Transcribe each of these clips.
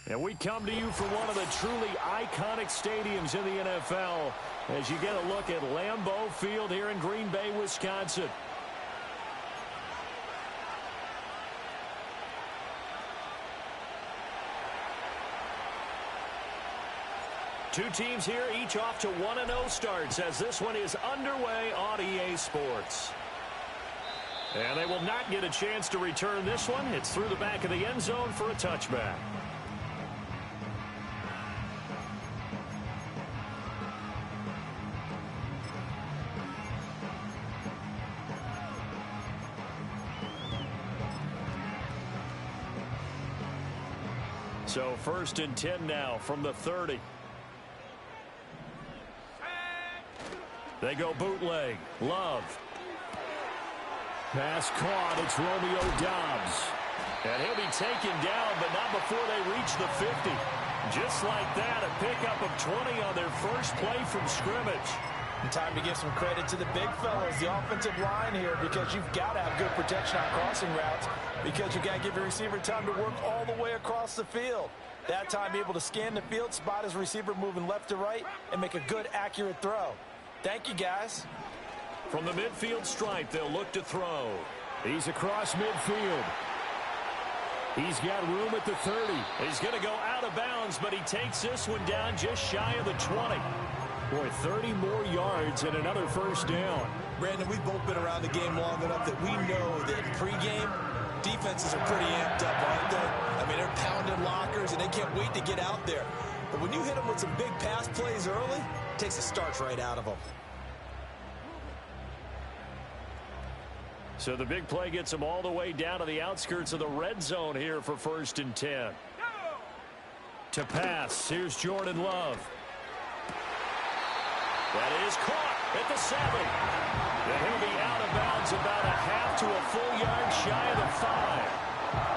And we come to you from one of the truly iconic stadiums in the NFL as you get a look at Lambeau Field here in Green Bay, Wisconsin. Two teams here, each off to 1-0 starts as this one is underway on EA Sports. And they will not get a chance to return this one. It's through the back of the end zone for a touchback. So 1st and 10 now from the 30. They go bootleg. Love. Pass caught. It's Romeo Doubs. And he'll be taken down, but not before they reach the 50. Just like that, a pickup of 20 on their first play from scrimmage. And time to give some credit to the big fellas, the offensive line here, because you've got to have good protection on crossing routes, because you've got to give your receiver time to work all the way across the field. That time able to scan the field, spot his receiver moving left to right, and make a good, accurate throw. Thank you, guys. From the midfield stripe, they'll look to throw. He's across midfield. He's got room at the 30. He's going to go out of bounds, but he takes this one down just shy of the 20. Boy, 30 more yards and another first down. Brandon, we've both been around the game long enough that we know that in pregame, defenses are pretty amped up, aren't they? I mean, they're pounding lockers, and they can't wait to get out there. But when you hit them with some big pass plays early, it takes the starch right out of them. So the big play gets them all the way down to the outskirts of the red zone here for 1st and 10. To pass, here's Jordan Love. That is caught at the 7. And he'll be out of bounds about a half to a full yard shy of the 5.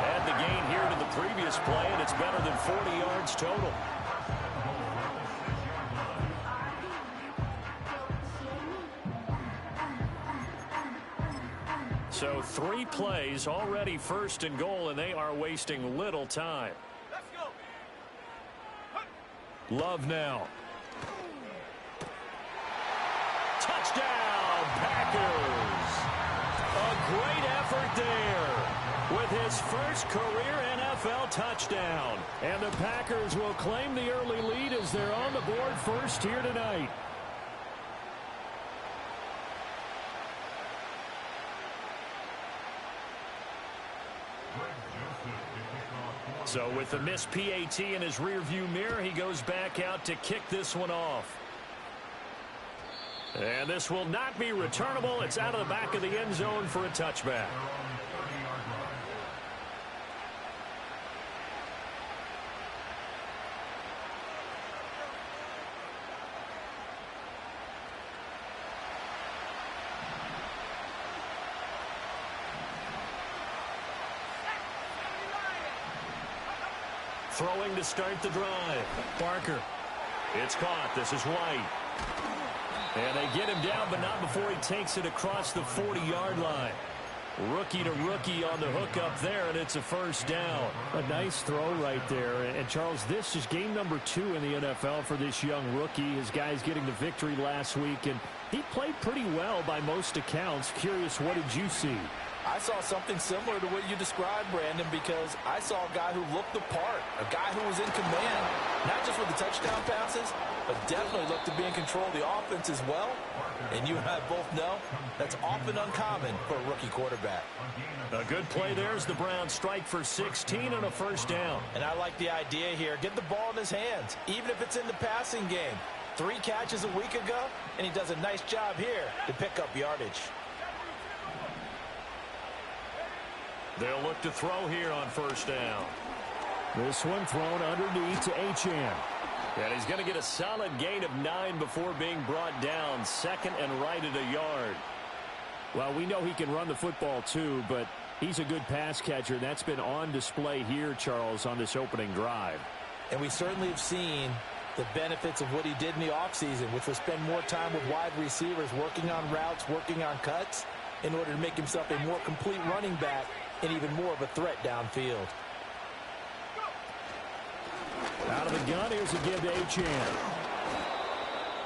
Add the gain here to the previous play, and it's better than 40 yards total. So 3 plays, already 1st and goal, and they are wasting little time. Let's go. Love now. Touchdown, Packers. A great effort there with his first career NFL touchdown. And the Packers will claim the early lead as they're on the board first here tonight. So with the missed PAT in his rearview mirror, he goes back out to kick this one off. And this will not be returnable. It's out of the back of the end zone for a touchback. Throwing to start the drive. Barker. It's caught. This is White. And they get him down, but not before he takes it across the 40-yard line. Rookie to rookie on the hook up there, and it's a first down. A nice throw right there. And, Charles, this is game number 2 in the NFL for this young rookie. His guys getting the victory last week, and he played pretty well by most accounts. Curious, what did you see? I saw something similar to what you described, Brandon, because I saw a guy who looked the part, a guy who was in command, not just with the touchdown passes, but definitely looked to be in control of the offense as well. And you and I both know that's often uncommon for a rookie quarterback. A good play there as the Browns strike for 16 and a first down. And I like the idea here. Get the ball in his hands, even if it's in the passing game. 3 catches a week ago, and he does a nice job here to pick up yardage. They'll look to throw here on first down. This one thrown underneath to Achane. And he's going to get a solid gain of 9 before being brought down. 2nd and right at a yard. Well, we know he can run the football too, but he's a good pass catcher. That's been on display here, Charles, on this opening drive. And we certainly have seen the benefits of what he did in the offseason, which was spend more time with wide receivers, working on routes, working on cuts, in order to make himself a more complete running back and even more of a threat downfield. gun. Here's a give to Achane.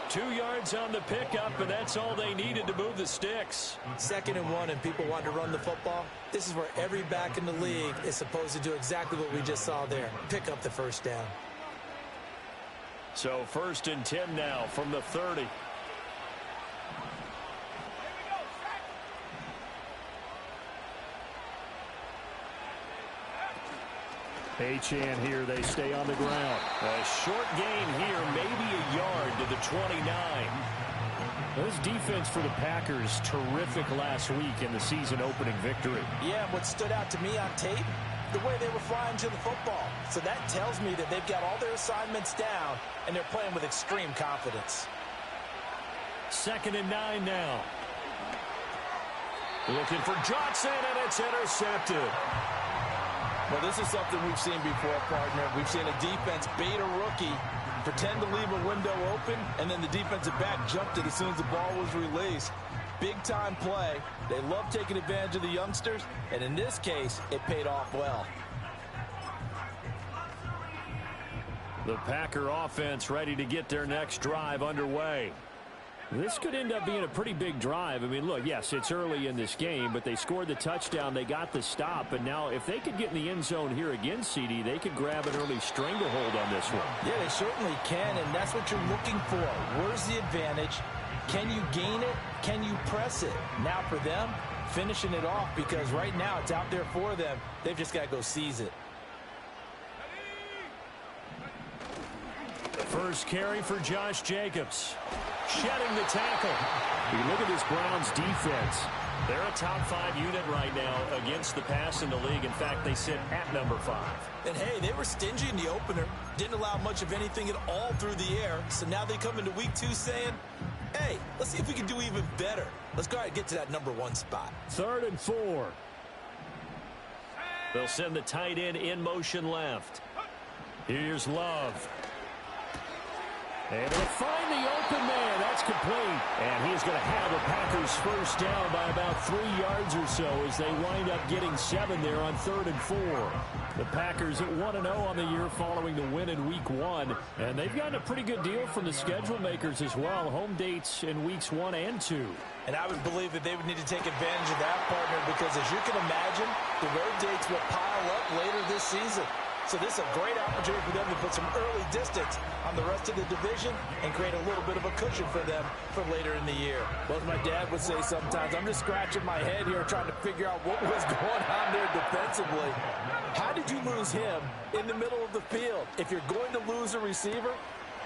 2 yards on the pickup, and that's all they needed to move the sticks. 2nd and 1, and people want to run the football. This is where every back in the league is supposed to do exactly what we just saw there. Pick up the first down. So 1st and 10 now from the 30. Achane here, they stay on the ground. A short gain here, maybe a yard to the 29. This defense for the Packers, terrific last week in the season-opening victory. Yeah, what stood out to me on tape, the way they were flying to the football. So that tells me that they've got all their assignments down, and they're playing with extreme confidence. 2nd and 9 now. Looking for Johnson, and it's intercepted. Well, this is something we've seen before, partner. We've seen a defense bait a rookie, pretend to leave a window open, and then the defensive back jumped it as soon as the ball was released. Big-time play. They love taking advantage of the youngsters, and in this case, it paid off well. The Packer offense ready to get their next drive underway. This could end up being a pretty big drive. I mean, look, yes, it's early in this game, but they scored the touchdown, they got the stop, and now if they could get in the end zone here again, CD, they could grab an early stranglehold on this one. Yeah, they certainly can, and that's what you're looking for. Where's the advantage? Can you gain it? Can you press it? Now for them, finishing it off, because right now it's out there for them. They've just got to go seize it. First carry for Josh Jacobs. Shedding the tackle. You look at this Browns defense. They're a top 5 unit right now against the pass in the league. In fact, they sit at number 5. And hey, they were stingy in the opener. Didn't allow much of anything at all through the air. So now they come into week 2 saying, hey, let's see if we can do even better. Let's go ahead and get to that number 1 spot. 3rd and 4. They'll send the tight end in motion left. Here's Love. And they'll find the open man. That's complete. And he's going to have the Packers first down by about 3 yards or so as they wind up getting 7 there on 3rd and 4. The Packers at 1-0 on the year following the win in week 1. And they've gotten a pretty good deal from the schedule makers as well. Home dates in weeks 1 and 2. And I would believe that they would need to take advantage of that, partner, because as you can imagine, the road dates will pile up later this season. So this is a great opportunity for them to put some early distance on the rest of the division and create a little bit of a cushion for them for later in the year. Well, as my dad would say sometimes, I'm just scratching my head here trying to figure out what was going on there defensively. How did you lose him in the middle of the field? If you're going to lose a receiver,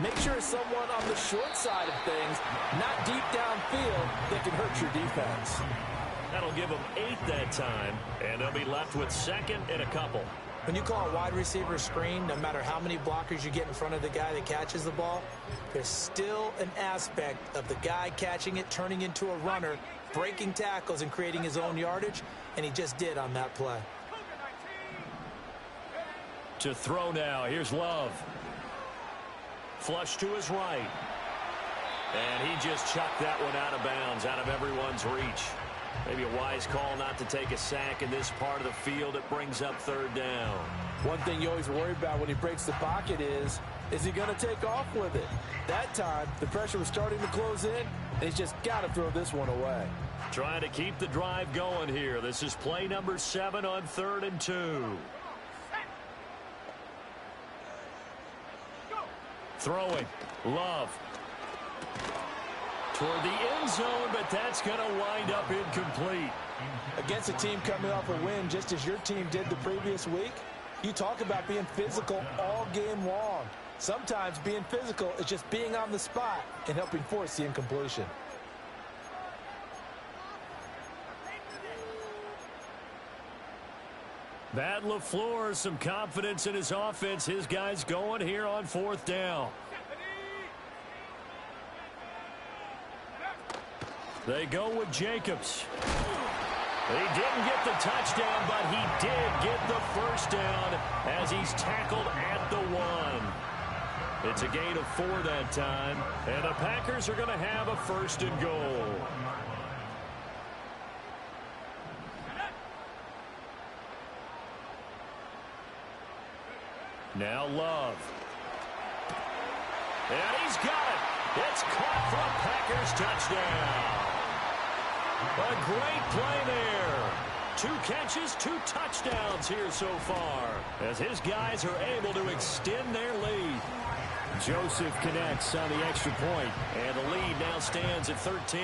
make sure it's someone on the short side of things, not deep downfield, that can hurt your defense. That'll give them 8 that time, and they'll be left with 2nd and a couple. When you call a wide receiver screen, no matter how many blockers you get in front of the guy that catches the ball, there's still an aspect of the guy catching it, turning into a runner, breaking tackles and creating his own yardage, and he just did on that play. To throw now, here's Love. Flush to his right. And he just chucked that one out of bounds, out of everyone's reach. Maybe a wise call not to take a sack in this part of the field. It brings up 3rd down. One thing you always worry about when he breaks the pocket is he going to take off with it? That time, the pressure was starting to close in, and he's just got to throw this one away. Trying to keep the drive going here. This is play number 7 on 3rd and 2. Throwing. Love. Toward the end zone, but that's going to wind up incomplete. Against a team coming off a win just as your team did the previous week, you talk about being physical all game long. Sometimes being physical is just being on the spot and helping force the incompletion. Matt LaFleur, some confidence in his offense. His guys going here on 4th down. They go with Jacobs. He didn't get the touchdown, but he did get the first down as he's tackled at the 1. It's a gain of 4 that time, and the Packers are going to have a 1st and goal. Now Love. It's caught for a Packers touchdown. A great play there. 2 catches, 2 touchdowns here so far, as his guys are able to extend their lead. Joseph connects on the extra point, and the lead now stands at 13.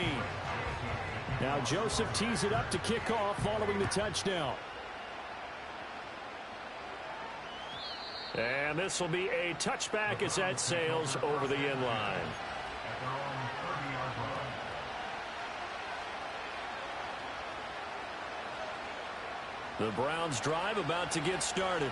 Now Joseph tees it up to kick off following the touchdown. And this will be a touchback as that sails over the end line. The Browns drive about to get started.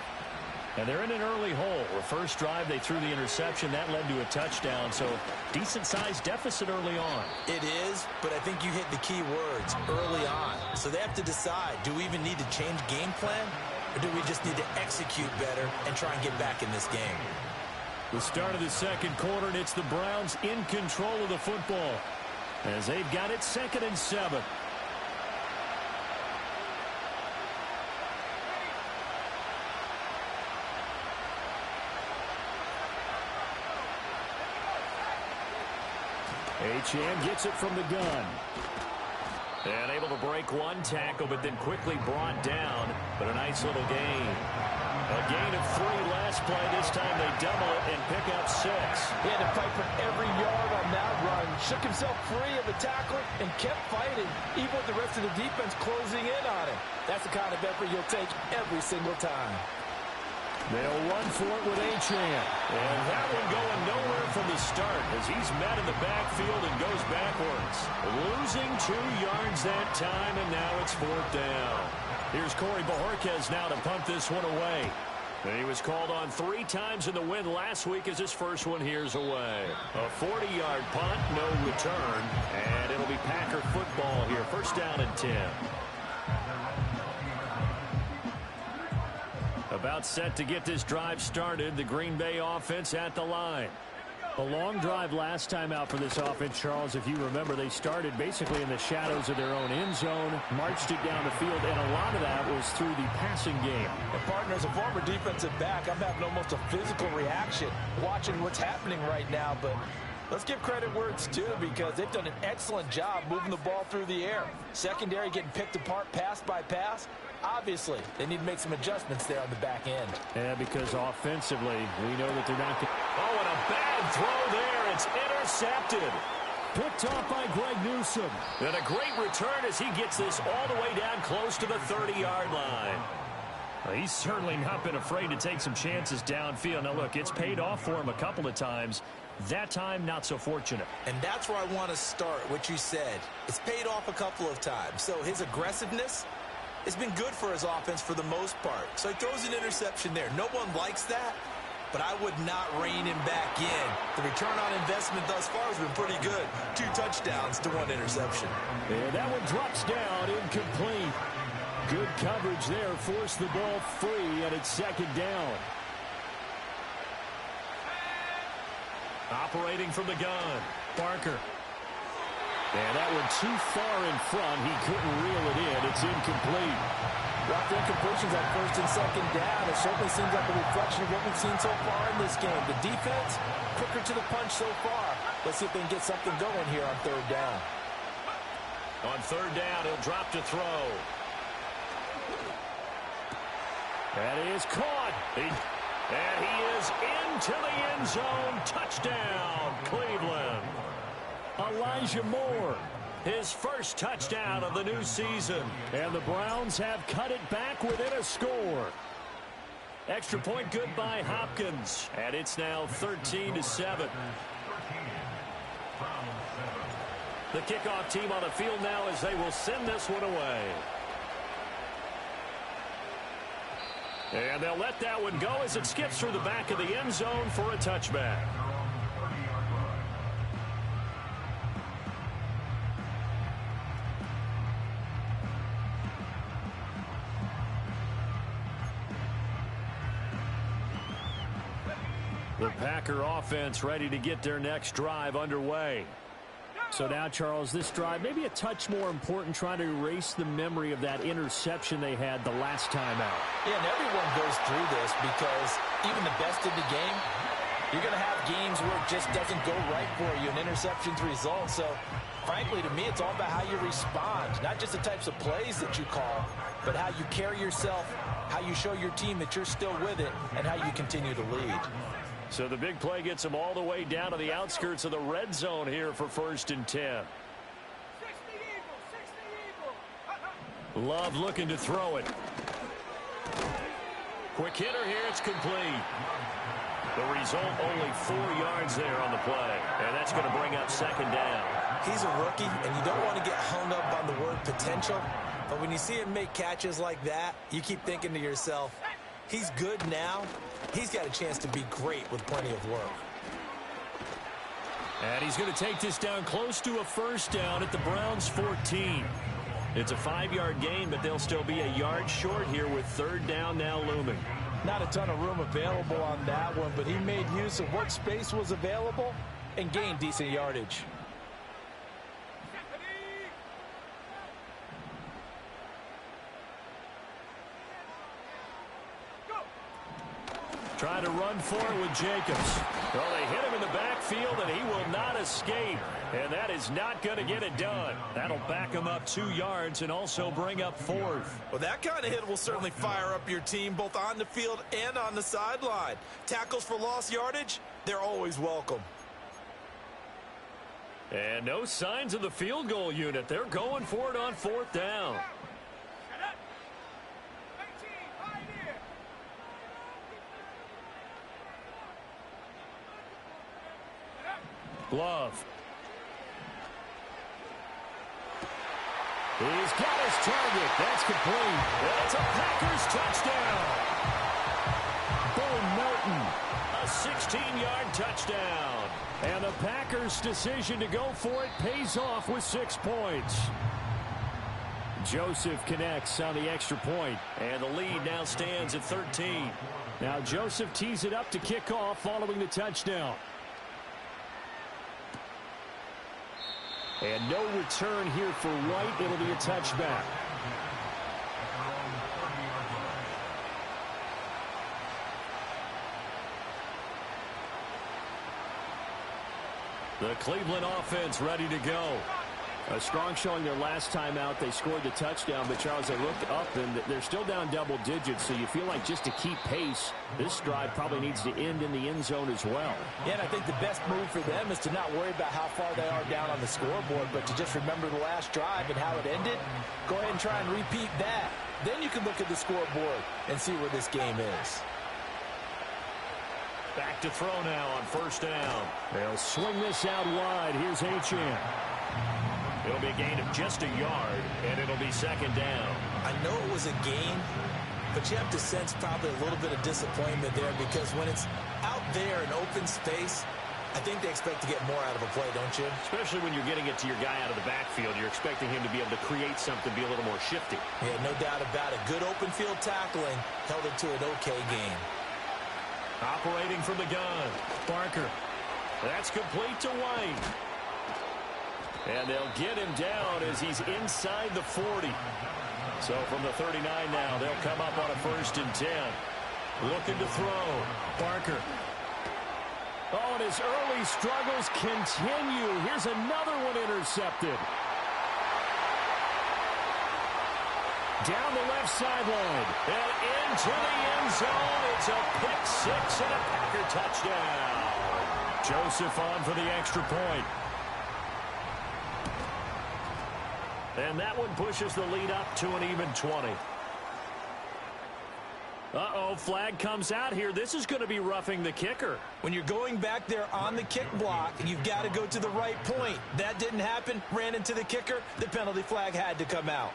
And they're in an early hole. The first drive, they threw the interception. That led to a touchdown. So decent-sized deficit early on. It is, but I think you hit the key words, early on. So they have to decide, do we even need to change game plan? Or do we just need to execute better and try and get back in this game? The start of the second quarter, and it's the Browns in control of the football, as they've got it 2nd and 7. Achane gets it from the gun. And able to break one tackle, but then quickly brought down. But a nice little gain. A gain of 3 last play. This time they double it and pick up 6. He had to fight for every yard on that run. Shook himself free of the tackle and kept fighting, even with the rest of the defense closing in on him. That's the kind of effort you'll take every single time. They'll run for it with Achane. And that one going nowhere from the start, as he's met in the backfield and goes backwards. Losing 2 yards that time, and now it's 4th down. Here's Corey Bojorquez now to punt this one away. And he was called on 3 times in the win last week, as his first one here's away. A 40-yard punt, no return, and it'll be Packer football here. 1st down and 10. About set to get this drive started. The Green Bay offense at the line. A long drive last time out for this offense, Charles. If you remember, they started basically in the shadows of their own end zone, marched it down the field, and a lot of that was through the passing game. And partner, as a former defensive back, I'm having almost a physical reaction watching what's happening right now. But let's give credit where it's due, because they've done an excellent job moving the ball through the air. Secondary getting picked apart pass by pass. Obviously, they need to make some adjustments there on the back end. Yeah, because offensively, we know that they're not... Oh, and a bad throw there. It's intercepted. Picked off by Greg Newsome. And a great return as he gets this all the way down close to the 30-yard line. Well, he's certainly not been afraid to take some chances downfield. Now, look, it's paid off for him a couple of times. That time, not so fortunate. And that's where I want to start, what you said. It's paid off a couple of times. So his aggressiveness... it's been good for his offense for the most part. So he throws an interception there. No one likes that, but I would not rein him back in. The return on investment thus far has been pretty good. 2 touchdowns to 1 interception. And that one drops down, incomplete. Good coverage there, forced the ball free, and it's 2nd down. Operating from the gun, Barker. And that one too far in front. He couldn't reel it in. It's incomplete. Rough incompletions on 1st and 2nd down. It certainly seems like a reflection of what we've seen so far in this game. The defense, quicker to the punch so far. Let's see if they can get something going here on 3rd down. On 3rd down, he'll drop to throw. That is caught. And he is into the end zone. Touchdown, Cleveland. Elijah Moore, his first touchdown of the new season. And the Browns have cut it back within a score. Extra point good by Hopkins. And it's now 13-7. The kickoff team on the field now as they will send this one away. And they'll let that one go as it skips through the back of the end zone for a touchback. The Packer offense ready to get their next drive underway. So now, Charles, this drive maybe a touch more important, trying to erase the memory of that interception they had the last time out. Yeah, and everyone goes through this, because even the best in the game, You're going to have games where it just doesn't go right for you, and interceptions result. So, frankly, to me, it's all about how you respond, not just the types of plays that you call, but how you carry yourself, how you show your team that you're still with it, and how you continue to lead. So the big play gets them all the way down to the outskirts of the red zone here for 1st and 10. Love looking to throw it. Quick hitter here, it's complete. The result, only 4 yards there on the play, and that's going to bring up 2nd down. He's a rookie, and you don't want to get hung up on the word potential, but when you see him make catches like that, you keep thinking to yourself, he's good now. He's got a chance to be great with plenty of work. And he's going to take this down close to a 1st down at the Browns' 14. It's a 5-yard gain, but they'll still be a yard short here with 3rd down now looming. Not a ton of room available on that one, but he made use of what space was available and gained decent yardage. Trying to run for it with Jacobs. Well, they hit him in the backfield, and he will not escape. And that is not going to get it done. That'll back him up 2 yards and also bring up 4th. Well, that kind of hit will certainly fire up your team, both on the field and on the sideline. Tackles for lost yardage, they're always welcome. And no signs of the field goal unit. They're going for it on 4th down. Love. He's got his target. That's complete. That's a Packers touchdown. Bo Melton, a 16-yard touchdown. And the Packers' decision to go for it pays off with 6 points. Joseph connects on the extra point, and the lead now stands at 13. Now Joseph tees it up to kick off following the touchdown. And no return here for White. It'll be a touchback. The Cleveland offense ready to go. A strong showing their last time out. They scored the touchdown, but Charles, they looked up and they're still down double digits, so you feel like just to keep pace, this drive probably needs to end in the end zone as well. Yeah, and I think the best move for them is to not worry about how far they are down on the scoreboard, but to just remember the last drive and how it ended. Go ahead and try and repeat that. Then you can look at the scoreboard and see where this game is. Back to throw now on 1st down. They'll swing this out wide. Here's Achane. It'll be a gain of just a yard, and it'll be 2nd down. I know it was a gain, but you have to sense probably a little bit of disappointment there because when it's out there in open space, I think they expect to get more out of a play, don't you? Especially when you're getting it to your guy out of the backfield. You're expecting him to be able to create something, be a little more shifty. Yeah, no doubt about it. Good open field tackling held it to an okay gain. Operating from the gun, Barker. That's complete to White. And they'll get him down as he's inside the 40. So from the 39 now, they'll come up on a 1st and 10. Looking to throw. Barker. Oh, and his early struggles continue. Here's another one intercepted. Down the left sideline. And into the end zone. It's a pick 6 and a Packer touchdown. Joseph on for the extra point. And that one pushes the lead up to an even 20. Uh-oh, flag comes out here. This is going to be roughing the kicker. When you're going back there on the kick block, you've got to go to the right point. That didn't happen. Ran into the kicker. The penalty flag had to come out.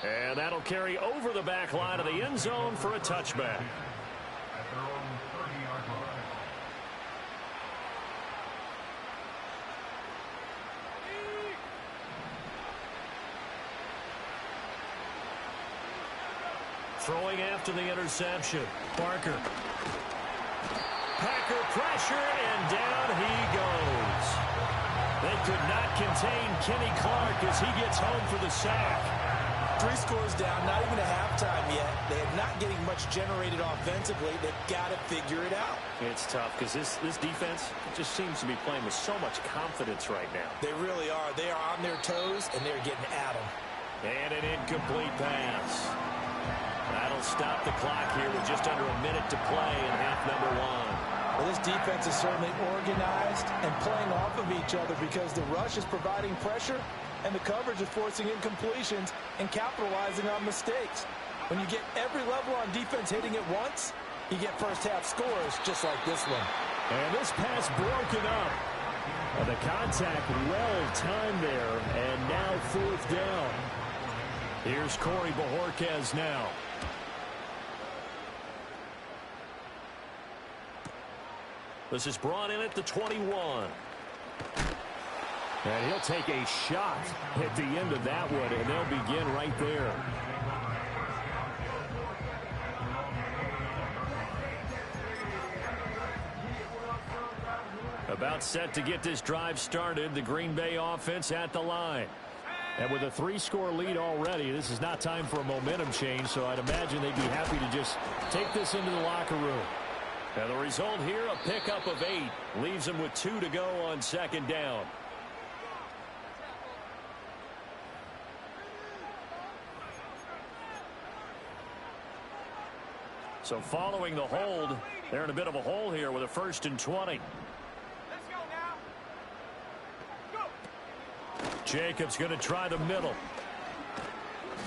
And that'll carry over the back line of the end zone for a touchback. Throwing after the interception. Barker. Packer pressure, and down he goes. They could not contain Kenny Clark as he gets home for the sack. 3 scores down, not even a halftime yet. They are not getting much generated offensively. They've got to figure it out. It's tough because this defense just seems to be playing with so much confidence right now. They really are. They are on their toes, and they're getting at them. And an incomplete pass. That'll stop the clock here with just under a minute to play in half number 1. Well, this defense is certainly organized and playing off of each other because the rush is providing pressure and the coverage is forcing incompletions and capitalizing on mistakes. When you get every level on defense hitting at once, you get first-half scores just like this one. And this pass broken up. The contact well-timed there, and now 4th down. Here's Corey Bojorquez now. This is brought in at the 21. And he'll take a shot at the end of that one, and they'll begin right there. About set to get this drive started, the Green Bay offense at the line. And with a 3-score lead already, this is not time for a momentum change, so I'd imagine they'd be happy to just take this into the locker room. And the result here, a pickup of 8. Leaves them with 2 to go on 2nd down. So following the hold, they're in a bit of a hole here with a 1st and 20. Let's go now. Go. Jacobs going to try the middle.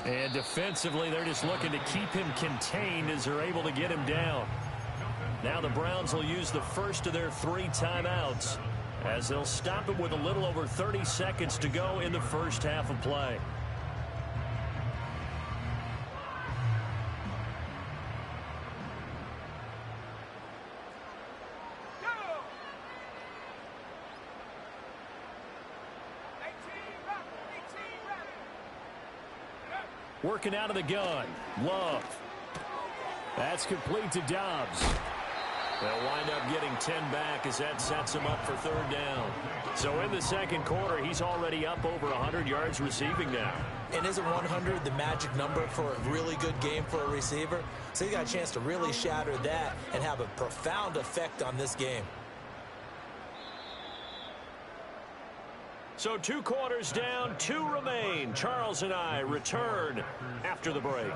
And defensively, they're just looking to keep him contained as they're able to get him down. Now the Browns will use the first of their 3 timeouts as they'll stop it with a little over 30 seconds to go in the first half of play. Working out of the gun. Love. That's complete to Dobbs. They'll wind up getting 10 back as that sets him up for 3rd down. So in the 2nd quarter, he's already up over 100 yards receiving now. And isn't 100 the magic number for a really good game for a receiver? So you got a chance to really shatter that and have a profound effect on this game. So 2 quarters down, 2 remain. Charles and I return after the break.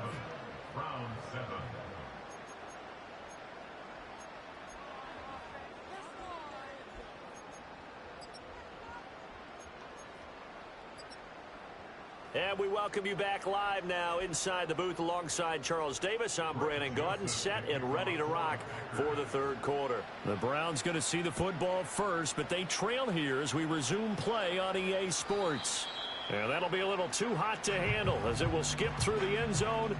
And we welcome you back live now inside the booth alongside Charles Davis. I'm Brandon Gaudin, set and ready to rock for the 3rd quarter. The Browns going to see the football first, but they trail here as we resume play on EA Sports. And that'll be a little too hot to handle as it will skip through the end zone.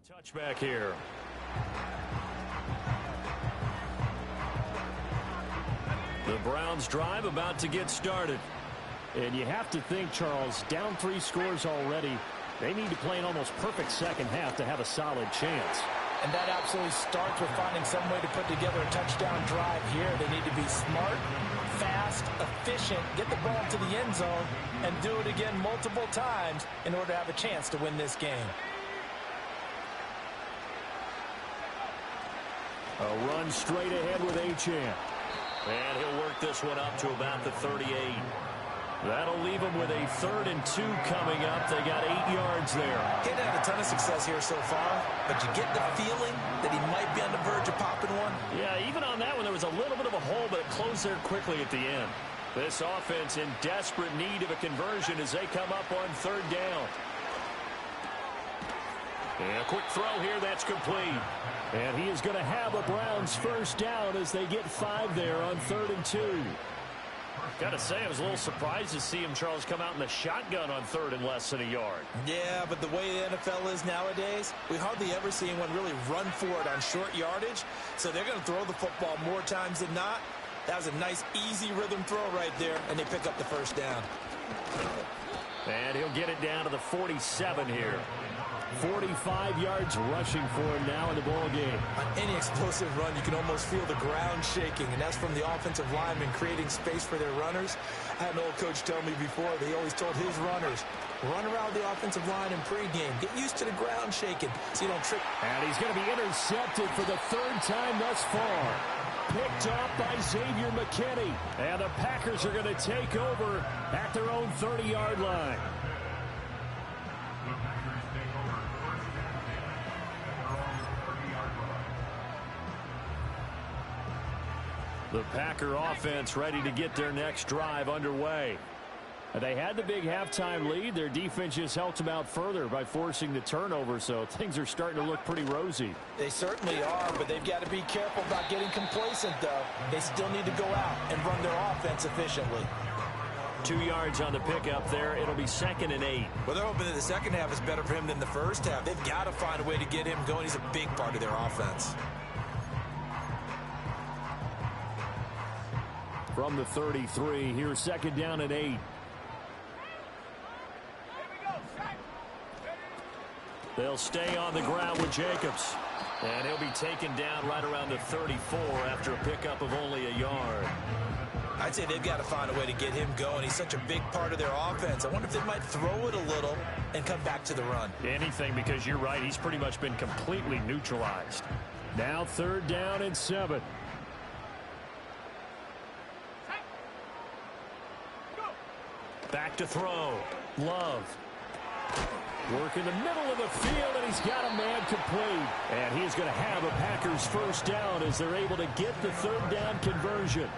Touchback here. The Browns drive about to get started. And you have to think, Charles, down 3 scores already. They need to play an almost perfect second half to have a solid chance. And that absolutely starts with finding some way to put together a touchdown drive here. They need to be smart, fast, efficient, get the ball to the end zone, and do it again multiple times in order to have a chance to win this game. A run straight ahead with Achane. And he'll work this one up to about the 38. That'll leave him with a 3rd and 2 coming up. They got 8 yards there. He hadn't had a ton of success here so far, but you get the feeling that he might be on the verge of popping one. Yeah, even on that one, there was a little bit of a hole, but it closed there quickly at the end. This offense in desperate need of a conversion as they come up on 3rd down. And a quick throw here, that's complete. And he is going to have a Browns 1st down as they get 5 there on 3rd and 2. Got to say, I was a little surprised to see him, Charles, come out in the shotgun on 3rd and less than a yard. Yeah, but the way the NFL is nowadays, we hardly ever see anyone really run for it on short yardage. So they're going to throw the football more times than not. That was a nice, easy rhythm throw right there, and they pick up the 1st down. And he'll get it down to the 47 here. 45 yards rushing for him now in the ball game. On any explosive run, you can almost feel the ground shaking, and that's from the offensive linemen creating space for their runners. I had an old coach tell me before, they always told his runners, run around the offensive line in pregame. Get used to the ground shaking so you don't trip. And he's going to be intercepted for the third time thus far. Picked off by Xavier McKinney. And the Packers are going to take over at their own 30-yard line. The Packer offense ready to get their next drive underway. They had the big halftime lead. Their defense just helped them out further by forcing the turnover, so things are starting to look pretty rosy. They certainly are, but they've got to be careful about getting complacent, though. They still need to go out and run their offense efficiently. 2 yards on the pickup there. It'll be 2nd and 8. Well, they're hoping that the second half is better for him than the first half. They've got to find a way to get him going. He's a big part of their offense. From the 33, here's 2nd down and 8. They'll stay on the ground with Jacobs. And he'll be taken down right around the 34 after a pickup of only a yard. I'd say they've got to find a way to get him going. He's such a big part of their offense. I wonder if they might throw it a little and come back to the run. Anything, because you're right. He's pretty much been completely neutralized. Now 3rd down and 7. Back to throw. Love. Work in the middle of the field, and he's got a man complete. And he's going to have a Packers first down as they're able to get the 3rd down conversion.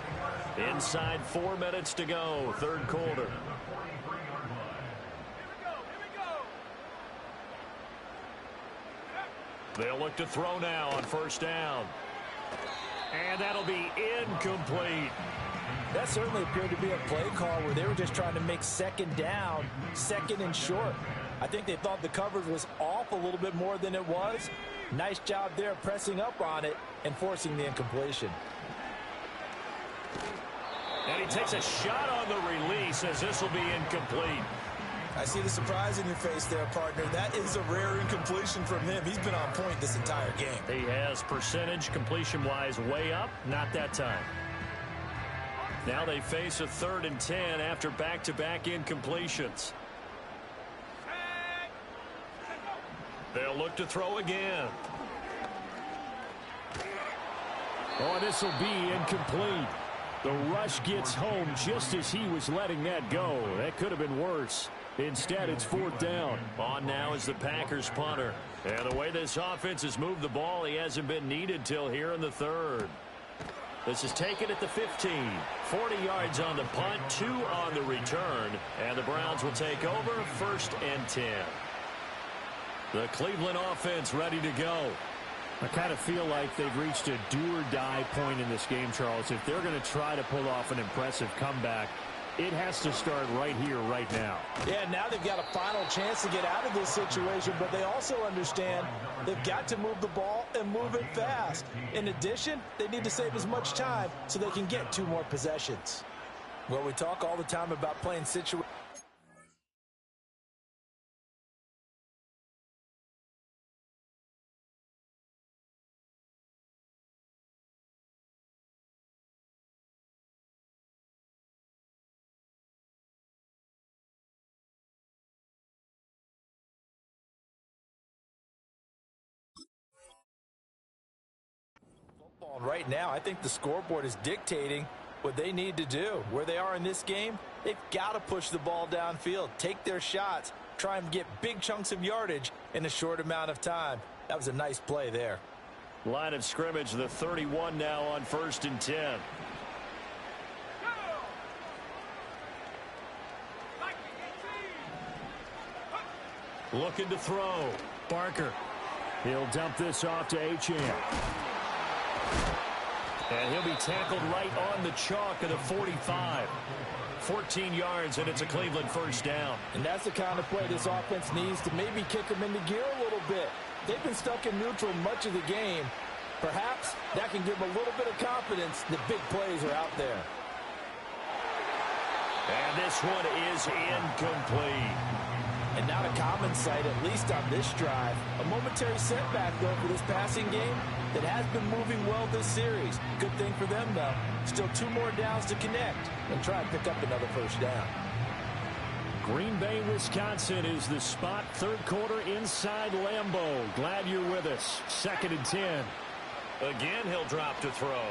Inside 4 minutes to go, 3rd quarter. They'll look to throw now on 1st down. And that'll be incomplete. That certainly appeared to be a play call where they were just trying to make 2nd down, 2nd and short. I think they thought the coverage was off a little bit more than it was. Nice job there pressing up on it and forcing the incompletion. And he takes a shot on the release as this will be incomplete. I see the surprise in your face there, partner. That is a rare incompletion from him. He's been on point this entire game. He has percentage completion-wise way up, not that time. Now they face a 3rd and 10 after back-to-back incompletions. They'll look to throw again. Oh, this will be incomplete. The rush gets home just as he was letting that go. That could have been worse. Instead, it's 4th down. On now is the Packers punter. And the way this offense has moved the ball, he hasn't been needed till here in the 3rd. This is taken at the 15. 40 yards on the punt, 2 on the return. And the Browns will take over 1st and 10. The Cleveland offense ready to go. I kind of feel like they've reached a do-or-die point in this game, Charles. If they're going to try to pull off an impressive comeback, it has to start right here, right now. Yeah, now they've got a final chance to get out of this situation, but they also understand they've got to move the ball and move it fast. In addition, they need to save as much time so they can get 2 more possessions. Well, we talk all the time about playing situations. Right now, I think the scoreboard is dictating what they need to do. Where they are in this game, they've got to push the ball downfield, take their shots, try and get big chunks of yardage in a short amount of time. That was a nice play there. Line of scrimmage, the 31 now on 1st and 10. Looking to throw. Barker. He'll dump this off to Achane. And he'll be tackled right on the chalk of the 45. 14 yards, and it's a Cleveland first down. And that's the kind of play this offense needs to maybe kick them into gear a little bit. They've been stuck in neutral much of the game. Perhaps that can give them a little bit of confidence that big plays are out there. And this one is incomplete. And not a common sight, at least on this drive. A momentary setback, though, for this passing game that has been moving well this series. Good thing for them, though. Still 2 more downs to connect and try and pick up another first down. Green Bay, Wisconsin is the spot. Third quarter inside Lambeau. Glad you're with us. 2nd and 10. Again, he'll drop to throw.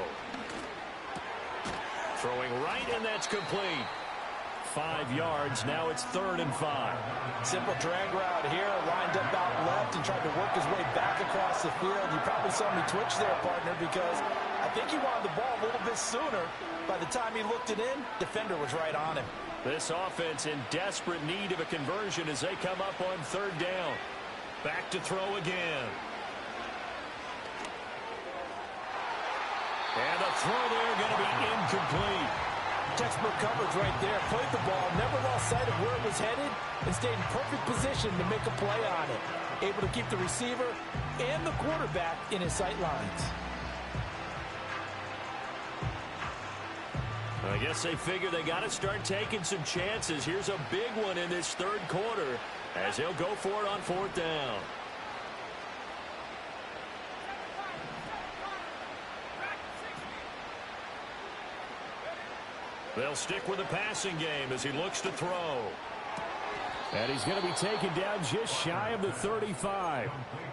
Throwing right, and that's complete. 5 yards. Now it's 3rd and 5. Simple drag route here. Lined up out left and tried to work his way back across the field. You probably saw me twitch there, partner, because I think he wanted the ball a little bit sooner. By the time he looked it in, defender was right on him. This offense in desperate need of a conversion as they come up on 3rd down. Back to throw again. And the throw there going to be incomplete. Textbook coverage right there. Played the ball, never lost sight of where it was headed, and stayed in perfect position to make a play on it. Able to keep the receiver and the quarterback in his sight lines. I guess they figure they got to start taking some chances. Here's a big one in this 3rd quarter as they'll go for it on 4th down. They'll stick with the passing game as he looks to throw. And he's going to be taken down just shy of the 35.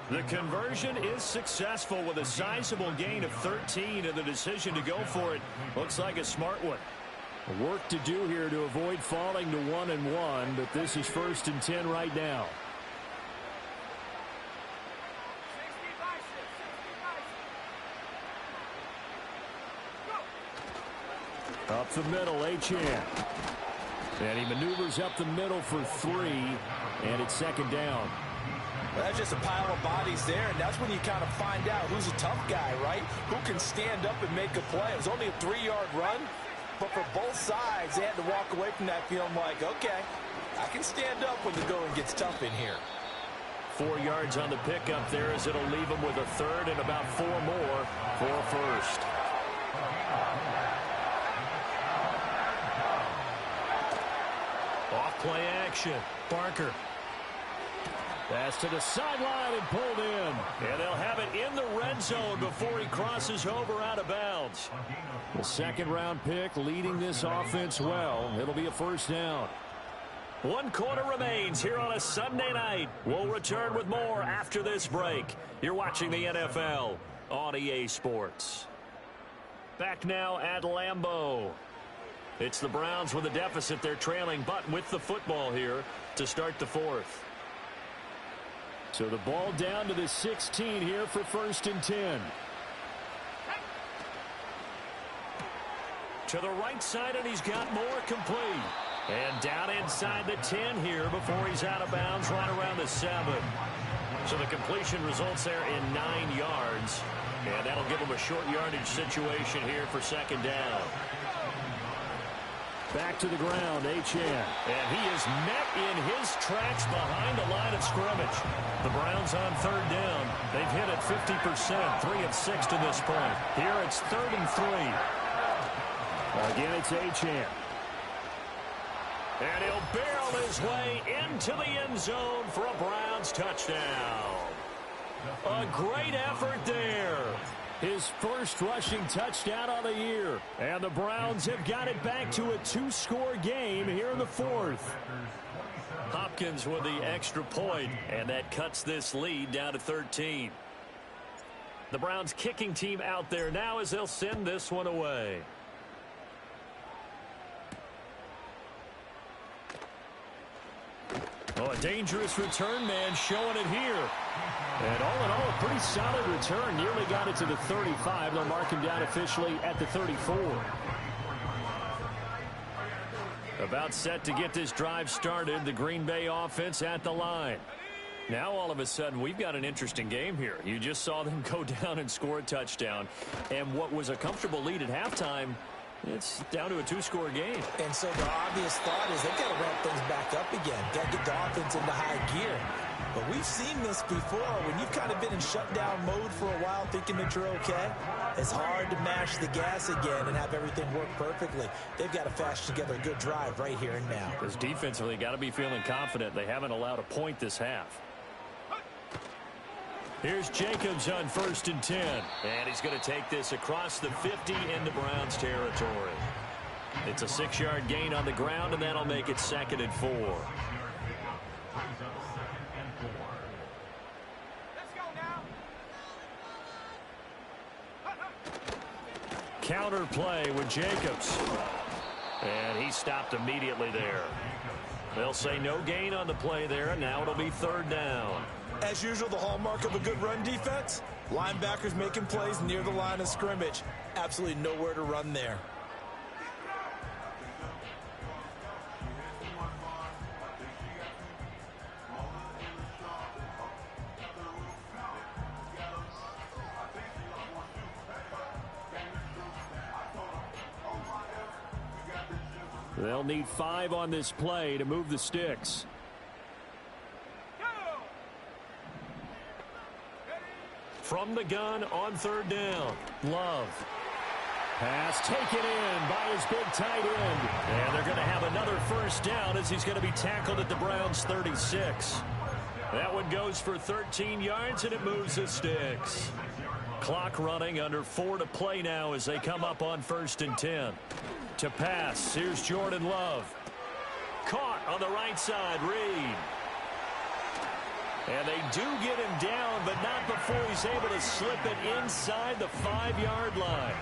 The conversion is successful with a sizable gain of 13, and the decision to go for it looks like a smart one. Work to do here to avoid falling to 1-1, but this is 1st and 10 right now. Up the middle, Achane. And he maneuvers up the middle for 3, and it's 2nd down. Well, that's just a pile of bodies there, and that's when you kind of find out who's a tough guy, right? Who can stand up and make a play. It was only a 3-yard run, but for both sides, they had to walk away from that feeling like, okay, I can stand up when the going gets tough in here. 4 yards on the pickup there as it'll leave him with a 3rd and about 4 more for a 1st. Off-play action. Barker. Pass to the sideline and pulled in. And they'll have it in the red zone before he crosses over out of bounds. The 2nd-round pick leading this offense well. It'll be a 1st down. 1 quarter remains here on a Sunday night. We'll return with more after this break. You're watching the NFL on EA Sports. Back now at Lambeau. It's the Browns with a deficit. They're trailing, but with the football here to start the 4th. So the ball down to the 16 here for 1st and 10. To the right side, and he's got more complete. And down inside the 10 here before he's out of bounds right around the 7. So the completion results there in 9 yards. And that'll give him a short yardage situation here for 2nd down. Back to the ground, Achane. And he is met in his tracks behind the line of scrimmage. The Browns on 3rd down. They've hit it 50%, 3 of 6 to this point. Here it's 3rd and 3. Again, it's Achane. And he'll barrel his way into the end zone for a Browns touchdown. A great effort there. His first rushing touchdown on the year. And the Browns have got it back to a 2-score game here in the 4th. Hopkins with the extra point, and that cuts this lead down to 13. The Browns kicking team out there now as they'll send this one away. Oh, a dangerous return man showing it here. And all in all, a pretty solid return. Nearly got it to the 35. They'll mark him down officially at the 34. About set to get this drive started. The Green Bay offense at the line. Now all of a sudden we've got an interesting game here. You just saw them go down and score a touchdown. And what was a comfortable lead at halftime, it's down to a 2-score game. And so the obvious thought is they've got to ramp things back up again. Got to get the offense into high gear. But we've seen this before. When you've kind of been in shutdown mode for a while thinking that you're okay, it's hard to mash the gas again and have everything work perfectly. They've got to fashion together a good drive right here and now. Because defensively, got to be feeling confident. They haven't allowed a point this half. Here's Jacobs on 1st and 10. And he's going to take this across the 50 into Browns territory. It's a 6-yard gain on the ground, and that'll make it 2nd and 4. Let's go now. Counter play with Jacobs. And he stopped immediately there. They'll say no gain on the play there, and now it'll be 3rd down. As usual, the hallmark of a good run defense, linebackers making plays near the line of scrimmage. Absolutely nowhere to run there. They'll need 5 on this play to move the sticks. From the gun on 3rd down. Love. Pass taken in by his big tight end. And they're going to have another 1st down as he's going to be tackled at the Browns' 36. That one goes for 13 yards, and it moves the sticks. Clock running, under 4 to play now as they come up on 1st and 10. To pass, here's Jordan Love. Caught on the right side, Reed. And they do get him down, but not before he's able to slip it inside the 5-yard line.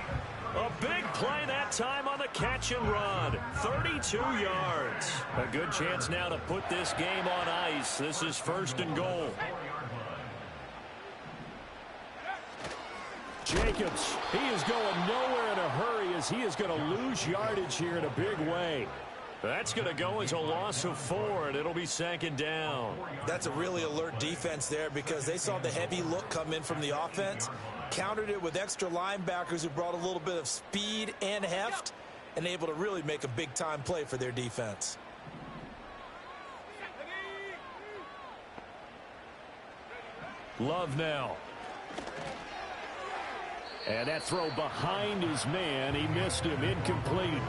A big play that time on the catch and run. 32 yards. A good chance now to put this game on ice. This is 1st and goal. Jacobs, he is going nowhere in a hurry as he is going to lose yardage here in a big way. That's going to go as a loss of 4, and it'll be 2nd down. That's a really alert defense there because they saw the heavy look come in from the offense, countered it with extra linebackers who brought a little bit of speed and heft, and able to really make a big-time play for their defense. Love now. And that throw behind his man. He missed him. Incomplete.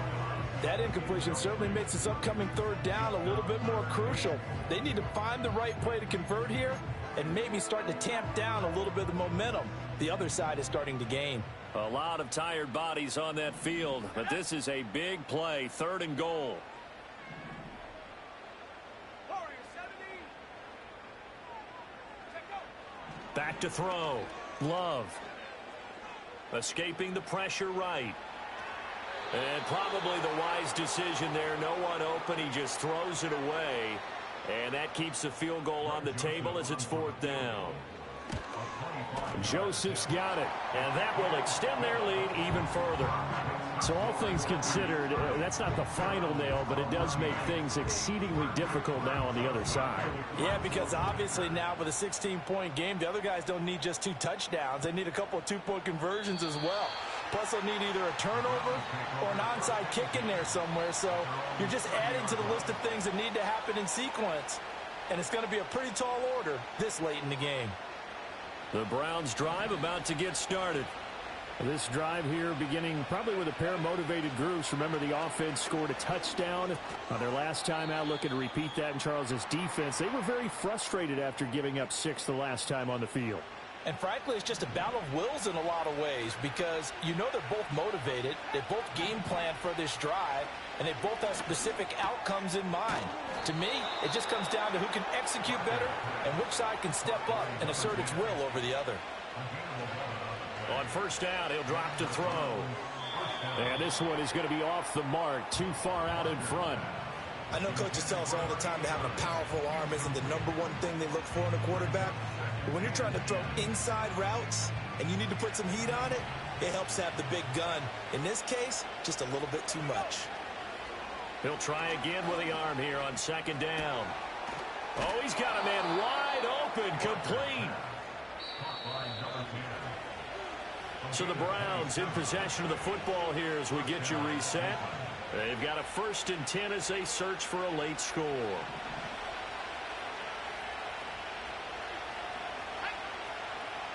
That incompletion certainly makes this upcoming 3rd down a little bit more crucial. They need to find the right play to convert here and maybe start to tamp down a little bit of the momentum the other side is starting to gain. A lot of tired bodies on that field, but this is a big play. 3rd and goal. Back to throw. Love. Escaping the pressure right. And probably the wise decision there. No one open. He just throws it away. And that keeps the field goal on the table as it's 4th down. Joseph's got it. And that will extend their lead even further. So all things considered, that's not the final nail, but it does make things exceedingly difficult now on the other side. Yeah, because obviously now with a 16-point game, the other guys don't need just 2 touchdowns. They need a couple of 2-point conversions as well. Plus, they'll need either a turnover or an onside kick in there somewhere. So you're just adding to the list of things that need to happen in sequence. And it's going to be a pretty tall order this late in the game. The Browns drive about to get started. This drive here beginning probably with a pair of motivated groups. Remember, the offense scored a touchdown on their last time out, looking to repeat that in Charles's defense. They were very frustrated after giving up 6 the last time on the field. And frankly, it's just a battle of wills in a lot of ways because you know they're both motivated. They both game plan for this drive, and they both have specific outcomes in mind. To me, it just comes down to who can execute better and which side can step up and assert its will over the other. On 1st down, he'll drop to throw. And this one is going to be off the mark, too far out in front. I know coaches tell us all the time that having a powerful arm isn't the #1 thing they look for in a quarterback. But when you're trying to throw inside routes and you need to put some heat on it, it helps have the big gun. In this case, just a little bit too much. He'll try again with the arm here on 2nd down. Oh, he's got a man wide open, complete. So the Browns in possession of the football here as we get you reset. They've got a 1st and 10 as they search for a late score.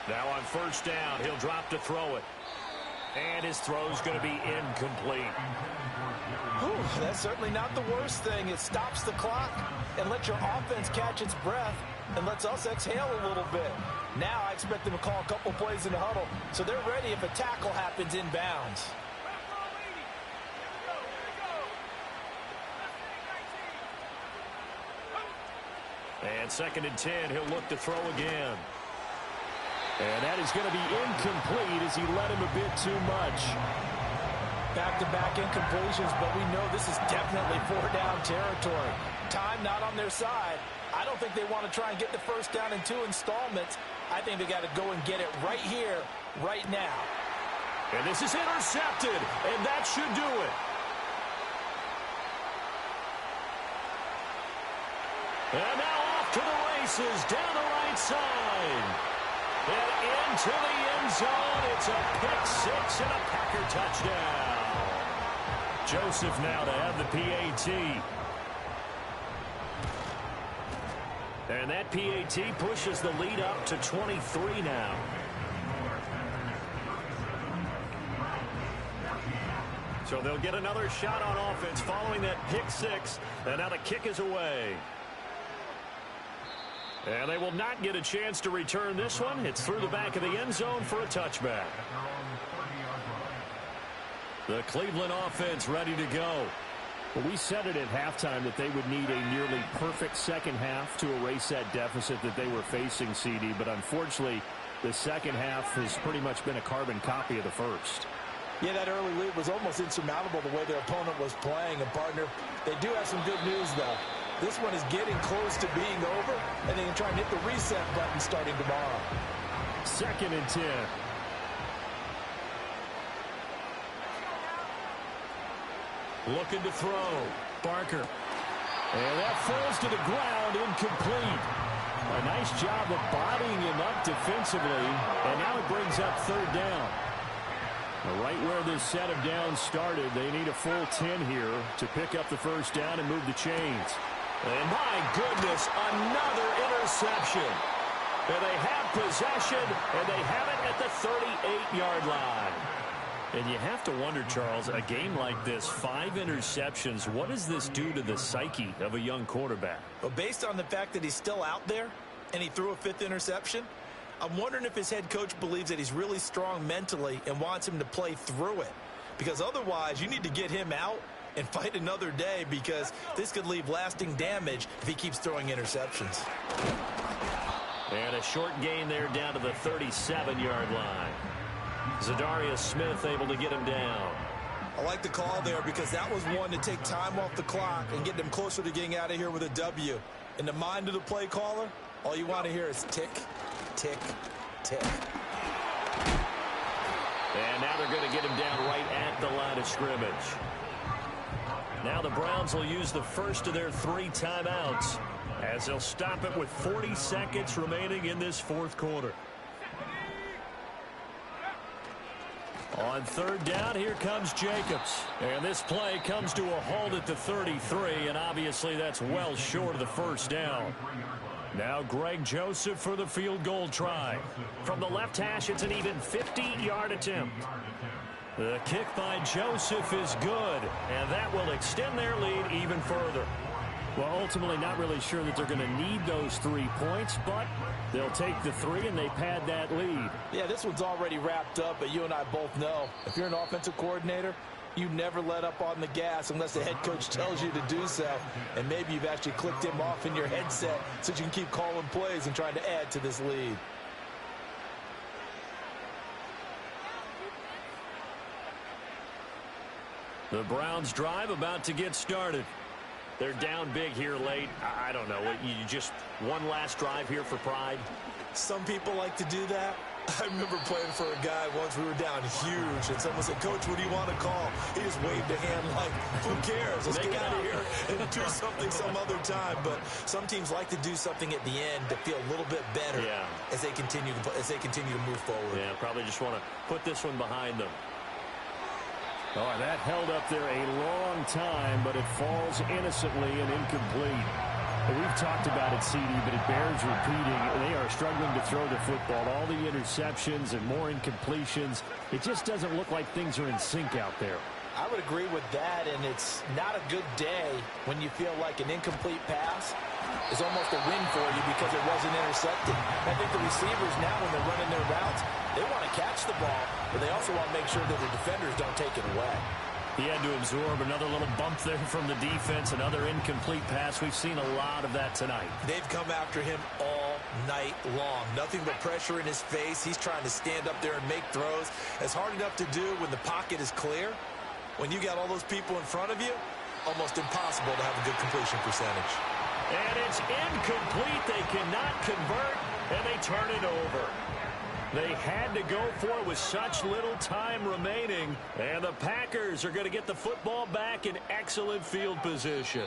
Now on first down, he'll drop to throw it. And his throw's going to be incomplete. Whew, that's certainly not the worst thing. It stops the clock and lets your offense catch its breath and lets us exhale a little bit. Now I expect them to call a couple plays in the huddle so they're ready if a tackle happens inbounds. And 2nd and 10, he'll look to throw again. And that is going to be incomplete as he led him a bit too much. Back-to-back incompletions, but we know this is definitely 4-down territory. Time not on their side. I don't think they want to try and get the first down in 2 installments. I think they got to go and get it right here, right now. And this is intercepted, and that should do it. And now off to the races, down the right side. And into the end zone. It's a pick-6 and a Packer touchdown. Joseph now to have the PAT. And that PAT pushes the lead up to 23 now. So they'll get another shot on offense following that pick-6. And now the kick is away. And they will not get a chance to return this one. It's through the back of the end zone for a touchback. The Cleveland offense ready to go. Well, we said it at halftime that they would need a nearly perfect second half to erase that deficit that they were facing, CD. But unfortunately, the second half has pretty much been a carbon copy of the first. Yeah, that early lead was almost insurmountable the way their opponent was playing. And, partner, they do have some good news, though. This one is getting close to being over, and they can try and hit the reset button starting tomorrow. 2nd and 10. Looking to throw. Barker. And that falls to the ground, incomplete. A nice job of bodying him up defensively, and now it brings up 3rd down. Right where this set of downs started, they need a full 10 here to pick up the first down and move the chains. And my goodness, another interception. And they have possession, and they have it at the 38-yard line. And you have to wonder, Charles, a game like this, 5 interceptions, what does this do to the psyche of a young quarterback? Well, based on the fact that he's still out there and he threw a 5th interception, I'm wondering if his head coach believes that he's really strong mentally and wants him to play through it. Because otherwise, you need to get him out and fight another day, because this could leave lasting damage if he keeps throwing interceptions. And a short gain there down to the 37-yard line. Zadarius Smith able to get him down. I like the call there because that was one to take time off the clock and get them closer to getting out of here with a W. In the mind of the play caller, all you want to hear is tick, tick, tick. And now they're going to get him down right at the line of scrimmage. Now the Browns will use the first of their 3 timeouts as they'll stop it with 40 seconds remaining in this 4th quarter. On 3rd down, here comes Jacobs. And this play comes to a halt at the 33, and obviously that's well short of the first down. Now Greg Joseph for the field goal try. From the left hash, it's an even 50-yard attempt. The kick by Joseph is good, and that will extend their lead even further. Well, ultimately not really sure that they're going to need those 3 points, but they'll take the 3 and they pad that lead. Yeah, this one's already wrapped up, but you and I both know if you're an offensive coordinator, you never let up on the gas unless the head coach tells you to do so. And maybe you've actually clicked him off in your headset so you can keep calling plays and trying to add to this lead. The Browns drive about to get started. They're down big here late. I don't know. You just one last drive here for pride? Some people like to do that. I remember playing for a guy once. We were down huge, and someone said, "Coach, what do you want to call?" He just waved a hand like, "Who cares? Let's get out of here and do something some other time." But some teams like to do something at the end to feel a little bit better as they continue to move forward. Yeah, probably just want to put this one behind them. Oh, that held up there a long time, but it falls innocently and incomplete. And we've talked about it, CD, but it bears repeating. They are struggling to throw the football. All the interceptions and more incompletions. It just doesn't look like things are in sync out there. I would agree with that, and it's not a good day when you feel like an incomplete pass is almost a win for you because it wasn't intercepted. I think the receivers now, when they're running their routes, they want to catch the ball, but they also want to make sure that the defenders don't take it away. He had to absorb another little bump there from the defense, another incomplete pass. We've seen a lot of that tonight. They've come after him all night long. Nothing but pressure in his face. He's trying to stand up there and make throws. It's hard enough to do when the pocket is clear. When you got all those people in front of you, almost impossible to have a good completion percentage. And it's incomplete. They cannot convert, and they turn it over. They had to go for it with such little time remaining, and the Packers are going to get the football back in excellent field position.